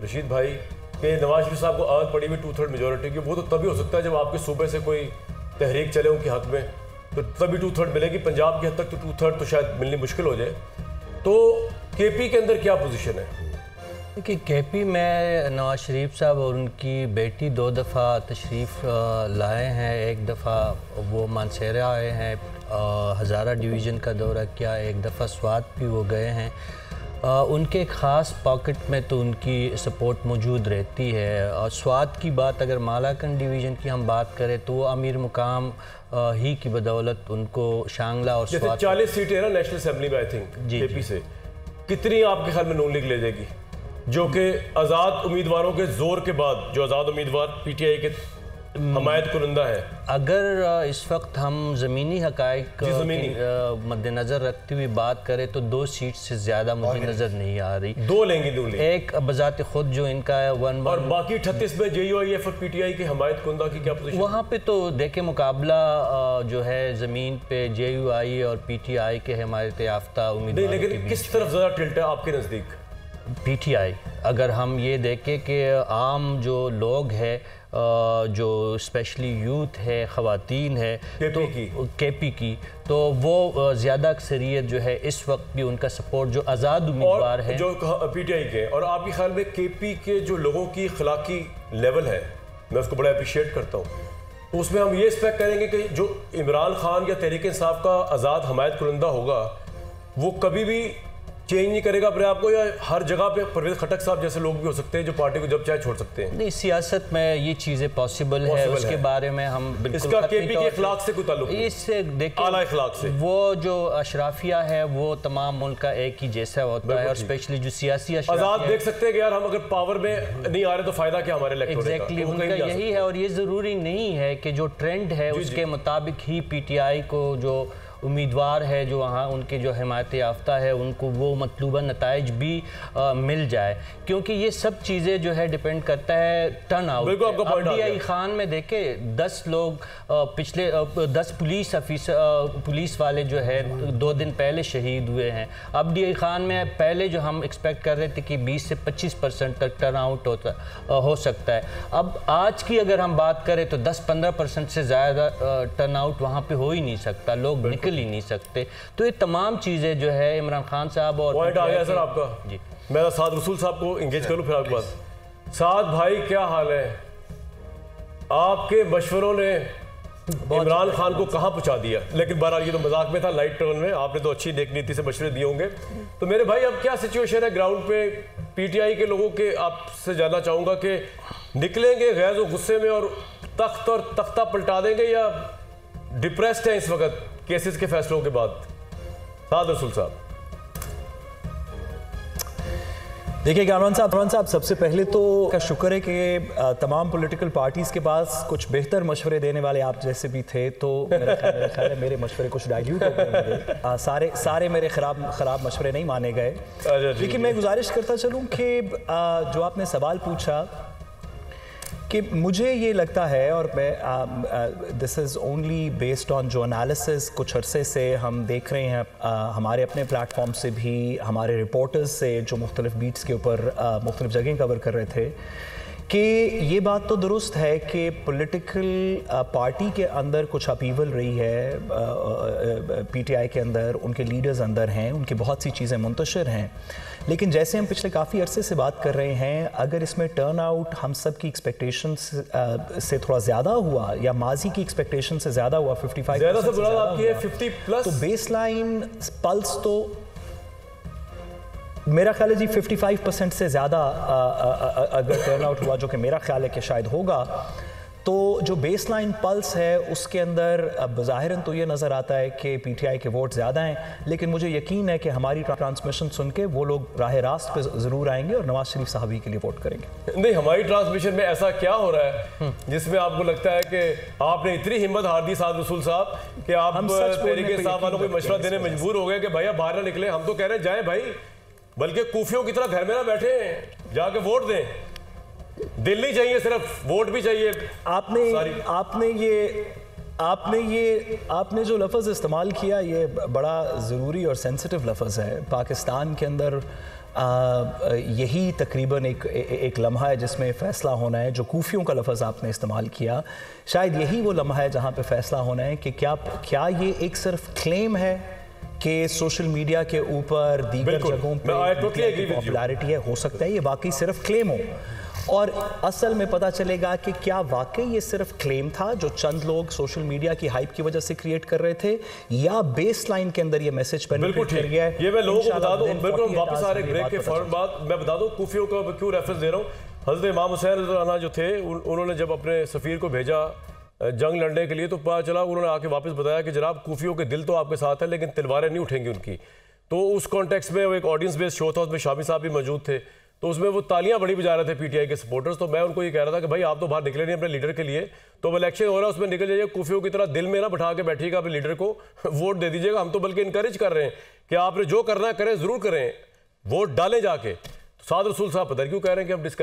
रशीद भाई कि नवाज शरीफ साहब को आदत पड़ी हुई 2/3 मेजोरिटी की, वो तो तभी हो सकता है जब आपके सूबे से कोई तहरीक चले उनके हक में, तो तभी 2/3 मिलेगी। पंजाब की हद तक तो 2/3 तो शायद मिलनी मुश्किल हो जाए। तो केपी के अंदर क्या पोजीशन है? देखिए, केपी में नवाज शरीफ साहब और उनकी बेटी 2 दफ़ा तशरीफ़ लाए हैं। एक दफ़ा वो मानसेरा आए हैं, हज़ारा डिवीज़न का दौरा किया, एक दफ़ा स्वात भी वो गए हैं। उनके ख़ास पॉकेट में तो उनकी सपोर्ट मौजूद रहती है। और स्वात की बात अगर मालाकंड डिवीज़न की हम बात करें तो वो अमीर मुकाम ही की बदौलत उनको शांगला और स्वात 40 सीटें ना नेशनल असेंबली में आई थिंक केपी से, कितनी आपके ख्याल में नून लीग ले जाएगी, जो कि आज़ाद उम्मीदवारों के जोर के बाद, जो आज़ाद उम्मीदवार पीटीआई के हमायत कुनंदा है? अगर इस वक्त हम ज़मीनी हक़ाइक़ मद्देनज़र रखते हुए बात करें तो 2 सीट से ज़्यादा मुझे नज़र नहीं आ रही। 2 लेंगी नून लीग, एक बजाते खुद जो इनका है 1 और बाकी 38 में जेयूआईएफ और पीटीआई की हमायत कुनंदा की क्या पोजीशन? वहाँ पे तो देखे मुकाबला जो है ज़मीन पे जेयूआई और पीटीआई के हमायत याफ्ता उम्मीदवारों, लेकिन किस तरफ ज़्यादा टिल्ट है आपके नज़दीक? पीटीआई। अगर हम ये देखें कि आम जो लोग हैं, जो स्पेशली यूथ है, ख़वातीन है, केपी की तो वो ज़्यादा अक्सरियत जो है इस वक्त भी उनका सपोर्ट जो आज़ाद उम्मीदवार है जो पीटीआई के। और आपके ख्याल में केपी के जो लोगों की अखलाकी लेवल है, मैं उसको बड़ा अप्रिशिएट करता हूँ, तो उसमें हम ये एक्सपेक्ट करेंगे कि जो इमरान खान या तहरीक इंसाफ का आज़ाद हमायत कुनंदा होगा वो कभी भी चेंज नहीं करेगा अपने आप को, या हर जगह पे परवेज खटक साहब जैसे लोग भी हो सकते हैं जो पार्टी को जब चाहे छोड़ सकते हैं? नहीं, सियासत में ये चीज़ें पॉसिबल है, उसके बारे में हम बिल्कुल इसका केपी के इखलाक से कोई ताल्लुक नहीं, इससे देखिए आला इखलाक से वो जो अशराफिया है वो तमाम मुल्क का एक ही जैसा होता है, और स्पेशली जो सियासी आज़ाद देख सकते हैं कि यार हम अगर पावर में नहीं आ रहे तो फायदा क्या हमारे इलेक्टोरेट का? एग्जैक्टली उनका यही है। और ये ज़रूरी नहीं है कि जो ट्रेंड है उसके मुताबिक ही पीटीआई को जो उम्मीदवार है, जो वहाँ उनके जो हिमायत याफ्ता है, उनको वो मतलूबा नताइज भी मिल जाए, क्योंकि ये सब चीज़ें जो है डिपेंड करता है टर्न आउट। अब खान में देखे 10 लोग पिछले 10 पुलिस वाले जो है 2 दिन पहले शहीद हुए हैं। अब डी खान में पहले जो हम एक्सपेक्ट कर रहे थे कि 20 से 25% तक टर्न आउट हो सकता है, अब आज की अगर हम बात करें तो 10-15% से ज़्यादा टर्न आउट वहाँ पे हो ही नहीं सकता, लोग निकल ही नहीं सकते। तो ये तमाम चीज़ें जो है इमरान खान साहब और पॉइंट आ गया सर आपका जी। मैं साद रसूल साहब को इंगेज करूं फिर आपके पास। साद भाई क्या हाल है? आपके मशवरों ने इमरान खान को कहां पहुंचा दिया? लेकिन बहरहाल ये तो मजाक में था, लाइट टर्न में आपने तो अच्छी नेक नीति से मशवरे दिए होंगे। तो मेरे भाई अब क्या सिचुएशन है ग्राउंड पे? पीटीआई के लोगों के आपसे जानना चाहूंगा कि निकलेंगे गैज़ और गुस्से में और तख्त और तख्ता पलटा देंगे, या डिप्रेस्ड है इस वक्त केसेस के फैसलों के बाद? साद रसूल साहब। देखिए कामरान साहब, सबसे पहले तो का शुक्र है कि तमाम पॉलिटिकल पार्टीज़ के पास कुछ बेहतर मशवरे देने वाले आप जैसे भी थे, तो मेरा ख्याल है मेरे मशवरे कुछ डाइल्यूट हो गए। सारे मेरे ख़राब मशवरे नहीं माने गए। लेकिन मैं गुजारिश करता चलूँ कि जो आपने सवाल पूछा कि मुझे ये लगता है, और मैं this is only based on जो एनालिसिस कुछ अरसे से हम देख रहे हैं, हमारे अपने प्लेटफॉर्म से भी, हमारे रिपोर्टर्स से जो मुख्तलिफ बीट्स के ऊपर मुख्तलिफ जगह कवर कर रहे थे, कि ये बात तो दुरुस्त है कि पॉलिटिकल पार्टी के अंदर कुछ अपीवल रही है, पीटीआई के अंदर उनके लीडर्स अंदर हैं, उनकी बहुत सी चीज़ें मुंतशिर हैं। लेकिन जैसे हम पिछले काफ़ी अरसे से बात कर रहे हैं, अगर इसमें टर्न आउट हम सब की एक्सपेक्टेशंस से थोड़ा ज़्यादा हुआ, या माजी की एक्सपेक्टेशन से ज़्यादा हुआ, 55% तो बेस लाइन पल्स तो मेरा ख्याल है जी 55% से ज़्यादा अगर टर्न आउट हुआ, जो कि मेरा ख्याल है कि शायद होगा, तो जो बेस लाइन पल्स है उसके अंदर बज़ाहिरन तो ये नज़र आता है कि पीटीआई के वोट ज़्यादा हैं। लेकिन मुझे यकीन है कि हमारी ट्रांसमिशन सुन के वो लोग राह रास्त पे ज़रूर आएंगे और नवाज शरीफ साहब ही के लिए वोट करेंगे। नहीं, हमारी ट्रांसमिशन में ऐसा क्या हो रहा है जिसमें आपको लगता है कि आपने इतनी हिम्मत हार दी साद रसूल साहब कि आप तहरीक इंसाफ वालों को मशवरा देने मजबूर हो गए कि भैया बाहर ना निकले? हम तो कह रहे हैं जाए भाई, बल्कि कूफियों की तरह घर में ना बैठे, जाके वोट दें। दिल नहीं चाहिए, सिर्फ वोट भी चाहिए। आपने जो लफ्ज़ इस्तेमाल किया, ये बड़ा ज़रूरी और सेंसिटिव लफ्ज़ है। पाकिस्तान के अंदर यही तकरीबन एक लम्हा है जिसमें फ़ैसला होना है। जो कूफियों का लफ्ज़ आपने इस्तेमाल किया, शायद यही वो लम्हा है जहाँ पे फ़ैसला होना है कि क्या ये एक सिर्फ क्लेम है कि सोशल मीडिया के ऊपर दीगर जगहों पे पॉपुलैरिटी है। हो सकता है ये वाकई सिर्फ क्लेम हो और असल में पता चलेगा कि क्या वाकई ये सिर्फ क्लेम था जो चंद लोग सोशल मीडिया की हाइप की वजह से क्रिएट कर रहे थे, या बेस लाइन के अंदर ये मैसेज पेनिट्रेट कर गया है। ये मैं लोगों को बता दूं, बिल्कुल वापस आ रहे ब्रेक के फौरन बाद मैं बता दूं कूफियों को क्यों रेफरेंस दे रहा हूं। हज़रत इमाम हुसैन रज़ियल्लाहु अन्हु जो थे, उन्होंने जब अपने सफ़ीर को भेजा जंग लड़ने के लिए तो पता चला, उन्होंने आके वापस बताया कि जनाब कूफियों के दिल तो आपके साथ है लेकिन तलवारें नहीं उठेंगी उनकी। तो उस कॉन्टेक्स्ट में वो एक ऑडियंस बेस्ड शो था, उसमें शामी साहब भी मौजूद थे, तो उसमें वो तालियां बड़ी बजा रहे थे पीटीआई के सपोर्टर्स। तो मैं उनको ये कह रहा था कि भाई आप तो बाहर निकले नहीं अपने लीडर के लिए, तो अब इलेक्शन हो रहा है उसमें निकल जाइए, कूफियों की तरह दिल में ना बैठा के बैठिएगा अपने लीडर को, वोट दे दीजिएगा। हम तो बल्कि इनकरेज कर रहे हैं कि आपने जो करना है करें, जरूर करें, वोट डालें जाके। साद रसूल साहब पता नहीं क्यों कह रहे हैं कि हम